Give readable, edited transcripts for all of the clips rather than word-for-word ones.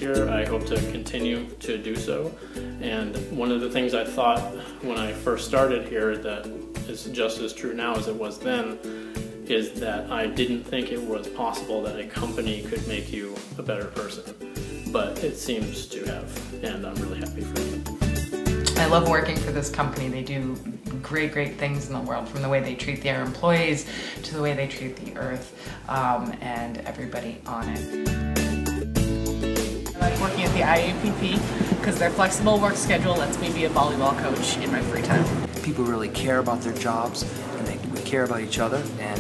here. I hope to continue to do so. And one of the things I thought when I first started here that is just as true now as it was then is that I didn't think it was possible that a company could make you a better person. But it seems to have, and I'm really happy for it. I love working for this company. They do great things in the world, from the way they treat their employees to the way they treat the earth and everybody on it. I like working at the IAPP because their flexible work schedule lets me be a volleyball coach in my free time. People really care about their jobs, and we care about each other, and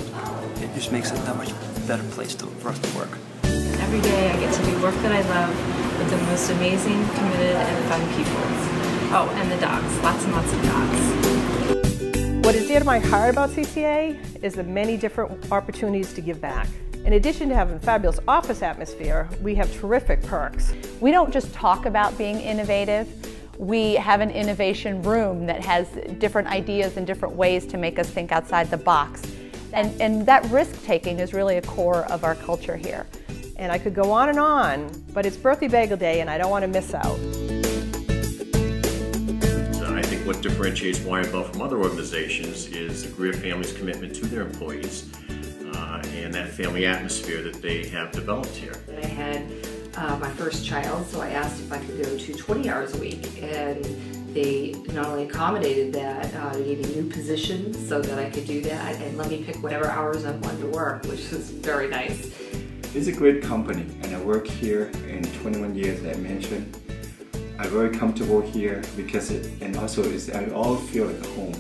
it just makes it that much better place for us to work. Every day I get to do work that I love with the most amazing, committed, and fun people. Oh, and the dogs. Lots and lots of dogs. What is dear to my heart about CCA is the many different opportunities to give back. In addition to having a fabulous office atmosphere, we have terrific perks. We don't just talk about being innovative. We have an innovation room that has different ideas and different ways to make us think outside the box. And that risk-taking is really a core of our culture here. And I could go on, but it's Birthday Bagel Day and I don't want to miss out. I think what differentiates Wire Bell from other organizations is the Greer family's commitment to their employees and that family atmosphere that they have developed here. I had my first child, so I asked if I could go to 20 hours a week, and they not only accommodated that, they gave me new positions so that I could do that and let me pick whatever hours I wanted to work, which was very nice. It's a great company, and I work here in 21 years, as I mentioned. I'm very comfortable here because I all feel at home.